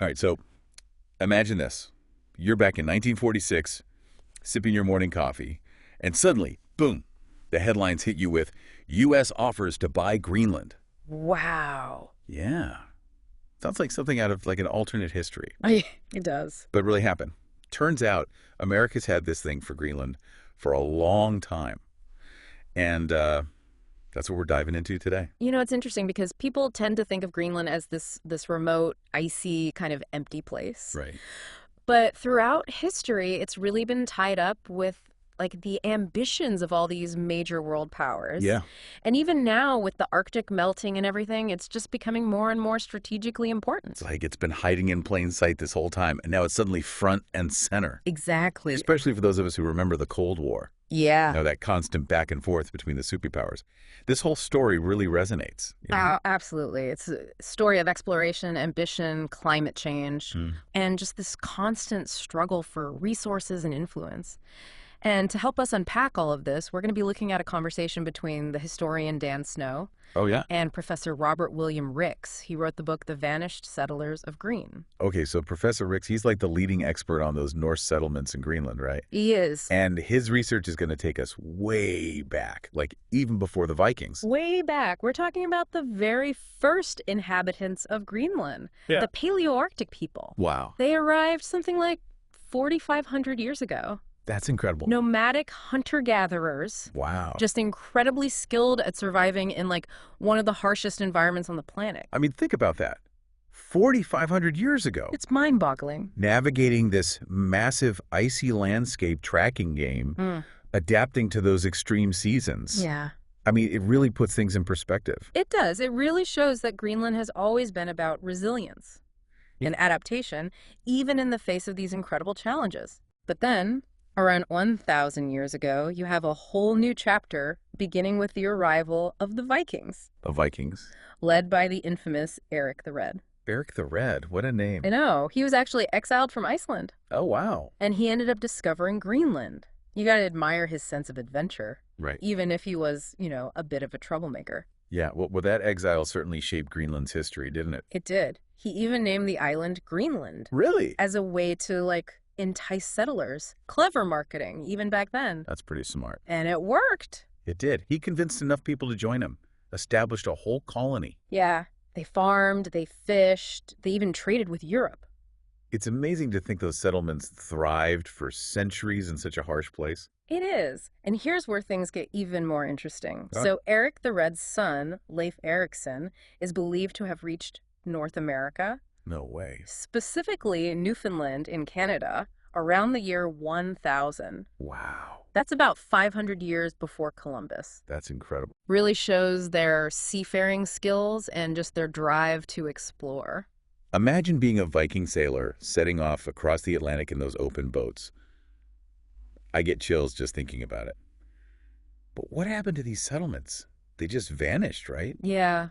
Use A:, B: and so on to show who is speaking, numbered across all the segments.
A: All right, so imagine this. You're back in 1946, sipping your morning coffee, and suddenly, boom, the headlines hit you with U.S. offers to buy Greenland.
B: Wow.
A: Yeah. Sounds like something out of like an alternate history,
B: It does.
A: but really happened. Turns out America's had this thing for Greenland for a long time. And that's what we're diving into today.
B: It's interesting because people tend to think of Greenland as this remote, icy, kind of empty place.
A: Right.
B: But throughout history, it's really been tied up with like the ambitions of all these major world powers.
A: Yeah.
B: And even now with the Arctic melting and everything, it's just becoming more and more strategically important.
A: It's like it's been hiding in plain sight this whole time, and now it's suddenly front and center.
B: Exactly.
A: Especially for those of us who remember the Cold War.
B: Yeah.
A: That constant back and forth between the superpowers. This whole story really resonates.
B: Absolutely. It's a story of exploration, ambition, climate change, and just this constant struggle for resources and influence. And to help us unpack all of this, we're going to be looking at a conversation between the historian Dan Snow
A: Oh, yeah?
B: and Professor Robert William Ricks. He wrote the book The Vanished Settlers of Green.
A: Okay, so Professor Ricks, he's like the leading expert on those Norse settlements in Greenland, right?
B: He is.
A: And his research is going to take us way back, like even before the Vikings.
B: Way back. We're talking about the very first inhabitants of Greenland, the Paleoarctic people.
A: Wow.
B: They arrived something like 4,500 years ago.
A: That's incredible.
B: Nomadic hunter-gatherers.
A: Wow.
B: Just incredibly skilled at surviving in like one of the harshest environments on the planet.
A: I mean, think about that. 4,500 years ago.
B: It's mind-boggling.
A: Navigating this massive icy landscape tracking game, adapting to those extreme seasons.
B: Yeah.
A: I mean, it really puts things in perspective.
B: It does. It really shows that Greenland has always been about resilience and adaptation, even in the face of these incredible challenges. But then, around 1,000 years ago, you have a whole new chapter beginning with the arrival of the Vikings.
A: The Vikings.
B: Led by the infamous Eric the Red.
A: Eric the Red, what a name.
B: I know. He was actually exiled from Iceland.
A: Oh, wow.
B: And he ended up discovering Greenland. You gotta admire his sense of adventure.
A: Right.
B: Even if he was, a bit of a troublemaker.
A: Yeah, well, that exile certainly shaped Greenland's history, didn't it?
B: It did. He even named the island Greenland.
A: Really?
B: As a way to, entice settlers. Clever marketing, even back then.
A: That's pretty smart.
B: And it worked.
A: It did. He convinced enough people to join him, established a whole colony.
B: Yeah. They farmed, they fished, they even traded with Europe.
A: It's amazing to think those settlements thrived for centuries in such a harsh place.
B: It is. And here's where things get even more interesting.
A: Huh?
B: So Eric the Red's son, Leif Erikson, is believed to have reached North America,
A: No way.
B: specifically Newfoundland in Canada, around the year 1000.
A: Wow.
B: That's about 500 years before Columbus.
A: That's incredible.
B: Really shows their seafaring skills and just their drive to explore.
A: Imagine being a Viking sailor setting off across the Atlantic in those open boats. I get chills just thinking about it. But what happened to these settlements? They just vanished, right?
B: Yeah.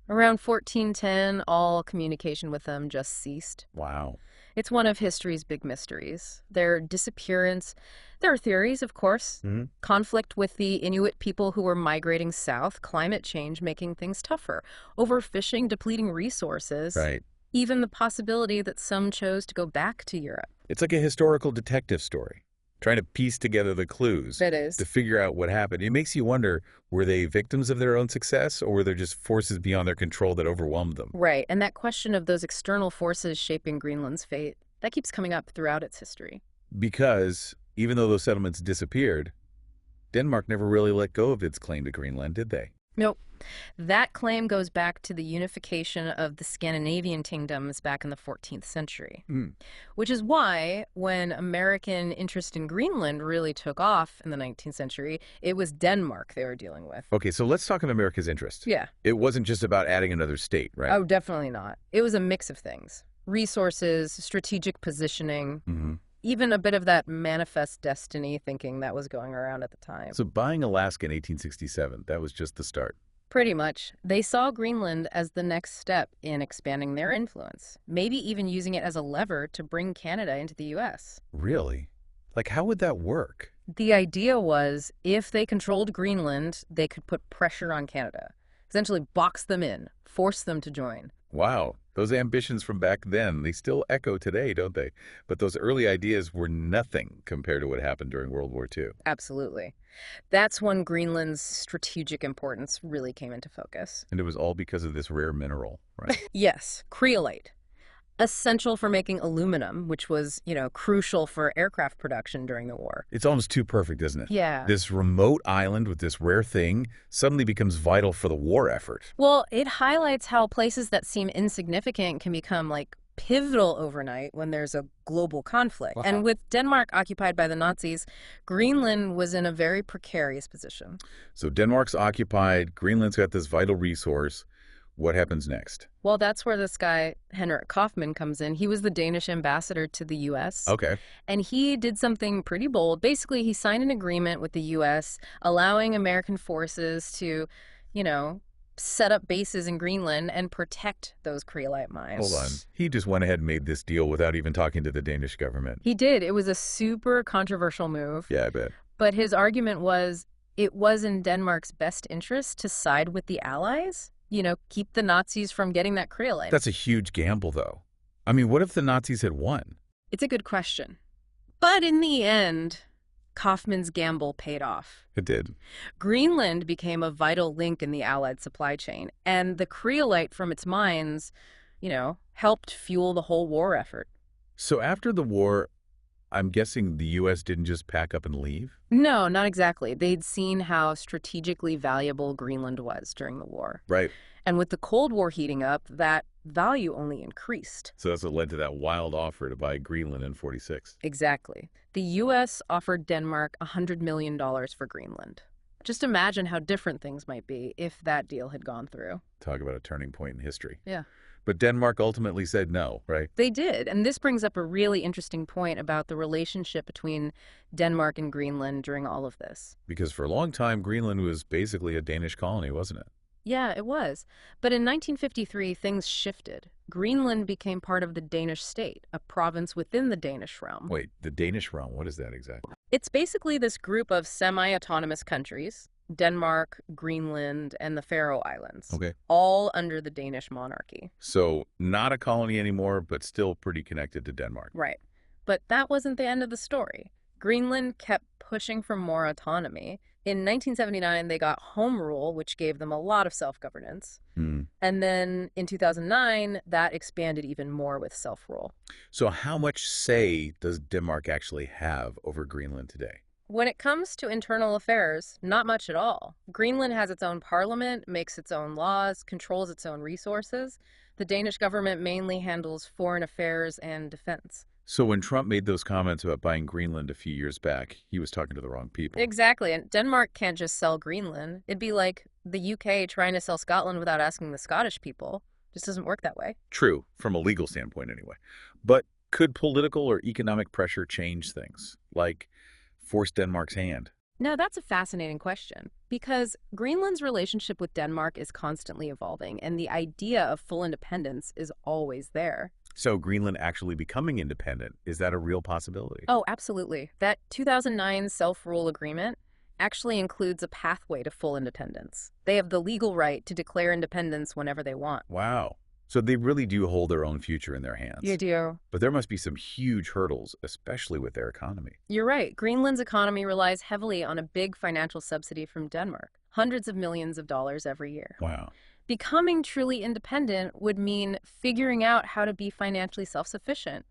B: Around 1410, all communication with them just ceased.
A: Wow.
B: It's one of history's big mysteries. Their disappearance. There are theories, of course. Conflict with the Inuit people who were migrating south, climate change making things tougher, overfishing, depleting resources.
A: Right.
B: Even the possibility that some chose to go back to Europe.
A: It's like a historical detective story, trying to piece together the clues
B: It is.
A: to figure out what happened. It makes you wonder, were they victims of their own success, or were there just forces beyond their control that overwhelmed them?
B: Right. And that question of those external forces shaping Greenland's fate, that keeps coming up throughout its history.
A: Because even though those settlements disappeared, Denmark never really let go of its claim to Greenland, did they?
B: Nope. That claim goes back to the unification of the Scandinavian kingdoms back in the 14th century. Which is why, when American interest in Greenland really took off in the 19th century, it was Denmark they were dealing with.
A: Okay, so let's talk of America's interest.
B: Yeah.
A: It wasn't just about adding another state, right?
B: Oh, definitely not. It was a mix of things. Resources, strategic positioning, even a bit of that manifest destiny thinking that was going around at the time.
A: So buying Alaska in 1867, that was just the start.
B: Pretty much. They saw Greenland as the next step in expanding their influence, maybe even using it as a lever to bring Canada into the U.S.
A: Really? Like, how would that work?
B: The idea was if they controlled Greenland, they could put pressure on Canada, essentially box them in, force them to join.
A: Wow. Those ambitions from back then, they still echo today, don't they? But those early ideas were nothing compared to what happened during World War II.
B: Absolutely. That's when Greenland's strategic importance really came into focus.
A: And it was all because of this rare mineral, right?
B: Yes, creolite. Essential for making aluminum, which was, crucial for aircraft production during the war.
A: It's almost too perfect, isn't it?
B: Yeah.
A: This remote island with this rare thing suddenly becomes vital for the war effort.
B: Well, it highlights how places that seem insignificant can become, pivotal overnight when there's a global conflict.
A: Wow.
B: And with Denmark occupied by the Nazis, Greenland was in a very precarious position.
A: So Denmark's occupied, Greenland's got this vital resource. What happens next?
B: Well, that's where this guy, Henrik Kaufmann, comes in. He was the Danish ambassador to the U.S.
A: Okay.
B: And he did something pretty bold. Basically, he signed an agreement with the U.S. allowing American forces to, set up bases in Greenland and protect those creolite mines.
A: Hold on. He just went ahead and made this deal without even talking to the Danish government.
B: He did. It was a super controversial move.
A: Yeah, I bet.
B: But his argument was it was in Denmark's best interest to side with the Allies. Keep the Nazis from getting that creolite.
A: That's a huge gamble, though. I mean, what if the Nazis had won?
B: It's a good question. But in the end, Kaufmann's gamble paid off.
A: It did.
B: Greenland became a vital link in the Allied supply chain, and the creolite from its mines, helped fuel the whole war effort.
A: So after the war, I'm guessing the U.S. didn't just pack up and leave?
B: No, not exactly. They'd seen how strategically valuable Greenland was during the war.
A: Right.
B: And with the Cold War heating up, that value only increased.
A: So that's what led to that wild offer to buy Greenland in 46.
B: Exactly. The U.S. offered Denmark $100 million for Greenland. Just imagine how different things might be if that deal had gone through.
A: Talk about a turning point in history.
B: Yeah.
A: But Denmark ultimately said no, right?
B: They did. And this brings up a really interesting point about the relationship between Denmark and Greenland during all of this.
A: Because for a long time, Greenland was basically a Danish colony, wasn't it?
B: Yeah, it was. But in 1953, things shifted. Greenland became part of the Danish state, a province within the Danish realm.
A: Wait, the Danish realm, what is that exactly?
B: It's basically this group of semi-autonomous countries, Denmark, Greenland, and the Faroe Islands,
A: Okay.
B: all under the Danish monarchy.
A: So not a colony anymore, but still pretty connected to Denmark.
B: Right. But that wasn't the end of the story. Greenland kept pushing for more autonomy. In 1979, they got Home Rule, which gave them a lot of self-governance. And then in 2009, that expanded even more with self-rule.
A: So how much say does Denmark actually have over Greenland today?
B: When it comes to internal affairs, not much at all. Greenland has its own parliament, makes its own laws, controls its own resources. The Danish government mainly handles foreign affairs and defense.
A: So when Trump made those comments about buying Greenland a few years back, he was talking to the wrong people.
B: Exactly. And Denmark can't just sell Greenland. It'd be like the UK trying to sell Scotland without asking the Scottish people. Just doesn't work that way.
A: True, from a legal standpoint anyway. But could political or economic pressure change things? Like force Denmark's hand?
B: No, that's a fascinating question because Greenland's relationship with Denmark is constantly evolving, and the idea of full independence is always there.
A: So Greenland actually becoming independent, is that a real possibility?
B: Oh, absolutely. That 2009 self-rule agreement actually includes a pathway to full independence. They have the legal right to declare independence whenever they want.
A: Wow. So they really do hold their own future in their hands.
B: You do.
A: But there must be some huge hurdles, especially with their economy.
B: You're right. Greenland's economy relies heavily on a big financial subsidy from Denmark, hundreds of millions of dollars every year.
A: Wow.
B: Becoming truly independent would mean figuring out how to be financially self-sufficient.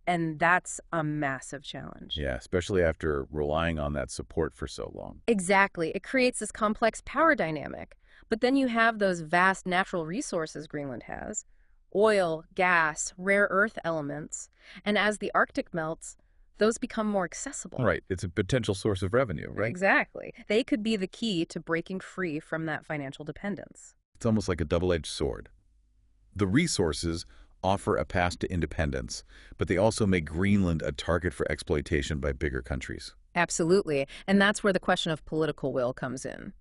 B: And that's a massive challenge.
A: Yeah, especially after relying on that support for so long.
B: Exactly. It creates this complex power dynamic. But then you have those vast natural resources Greenland has, oil, gas, rare earth elements. And as the Arctic melts, those become more accessible.
A: Right. It's a potential source of revenue, right?
B: Exactly. They could be the key to breaking free from that financial dependence.
A: It's almost like a double-edged sword. The resources offer a path to independence, but they also make Greenland a target for exploitation by bigger countries.
B: Absolutely. And that's where the question of political will comes in.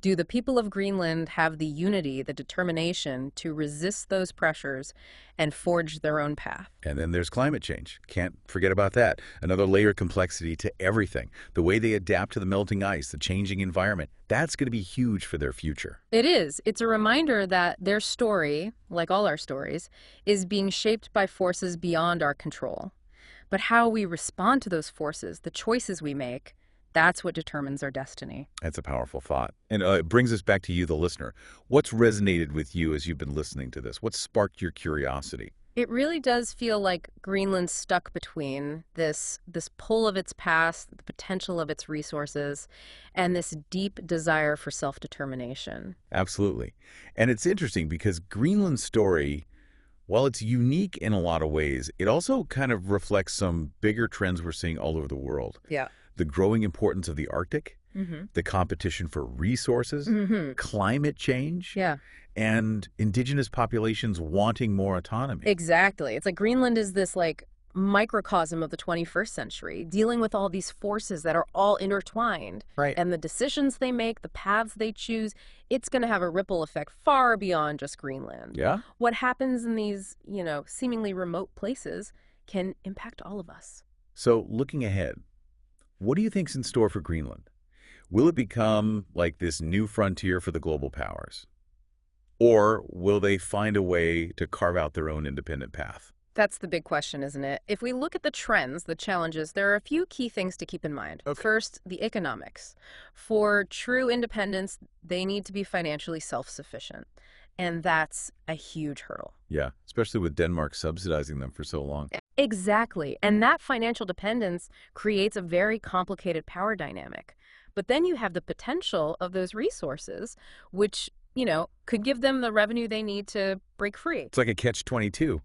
B: Do the people of Greenland have the unity, the determination to resist those pressures and forge their own path?
A: And then there's climate change. Can't forget about that. Another layer of complexity to everything. The way they adapt to the melting ice, the changing environment, that's going to be huge for their future.
B: It is. It's a reminder that their story, like all our stories, is being shaped by forces beyond our control. But how we respond to those forces, the choices we make, that's what determines our destiny.
A: That's a powerful thought. And it brings us back to you, the listener. What's resonated with you as you've been listening to this? What sparked your curiosity?
B: It really does feel like Greenland's stuck between this pull of its past, the potential of its resources, and this deep desire for self-determination.
A: Absolutely. And it's interesting because Greenland's story, while it's unique in a lot of ways, it also kind of reflects some bigger trends we're seeing all over the world.
B: Yeah.
A: The growing importance of the Arctic, the competition for resources, climate change,
B: Yeah.
A: and indigenous populations wanting more autonomy.
B: Exactly. It's like Greenland is this like microcosm of the 21st century, dealing with all these forces that are all intertwined.
A: Right.
B: And the decisions they make, the paths they choose, it's going to have a ripple effect far beyond just Greenland.
A: Yeah?
B: What happens in these, seemingly remote places can impact all of us.
A: So looking ahead, what do you think's in store for Greenland? Will it become like this new frontier for the global powers? Or will they find a way to carve out their own independent path?
B: That's the big question, isn't it? If we look at the trends, the challenges, there are a few key things to keep in mind.
A: Okay.
B: First, the economics. For true independence, they need to be financially self-sufficient. And that's a huge hurdle.
A: Yeah, especially with Denmark subsidizing them for so long.
B: Exactly. And that financial dependence creates a very complicated power dynamic. But then you have the potential of those resources, which, could give them the revenue they need to break free.
A: It's like a catch-22.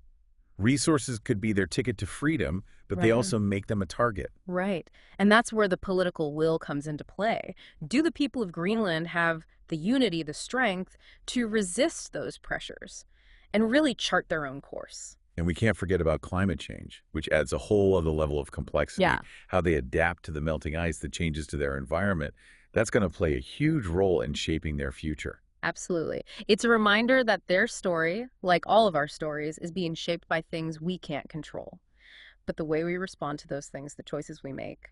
A: Resources could be their ticket to freedom, but they
B: Right.
A: also make them a target.
B: Right. And that's where the political will comes into play. Do the people of Greenland have the unity, the strength to resist those pressures and really chart their own course?
A: And we can't forget about climate change, which adds a whole other level of complexity.
B: Yeah.
A: How they adapt to the melting ice, the changes to their environment. That's going to play a huge role in shaping their future.
B: Absolutely. It's a reminder that their story, like all of our stories, is being shaped by things we can't control. But the way we respond to those things, the choices we make,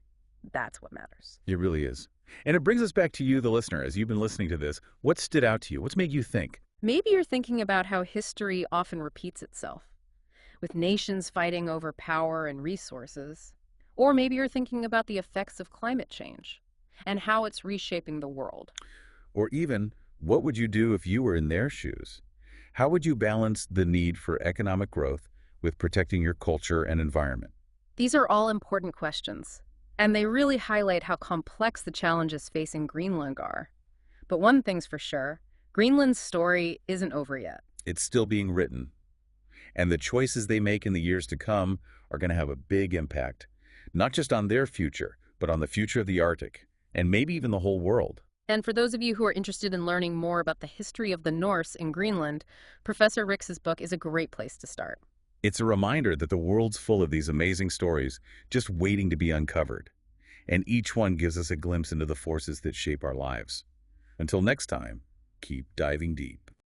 B: that's what matters.
A: It really is. And it brings us back to you, the listener. As you've been listening to this, what stood out to you? What's made you think?
B: Maybe you're thinking about how history often repeats itself, with nations fighting over power and resources. Or maybe you're thinking about the effects of climate change and how it's reshaping the world.
A: Or even, what would you do if you were in their shoes? How would you balance the need for economic growth with protecting your culture and environment?
B: These are all important questions, and they really highlight how complex the challenges facing Greenland are. But one thing's for sure, Greenland's story isn't over yet.
A: It's still being written. And the choices they make in the years to come are going to have a big impact, not just on their future, but on the future of the Arctic, and maybe even the whole world.
B: And for those of you who are interested in learning more about the history of the Norse in Greenland, Professor Rix's book is a great place to start.
A: It's a reminder that the world's full of these amazing stories just waiting to be uncovered. And each one gives us a glimpse into the forces that shape our lives. Until next time, keep diving deep.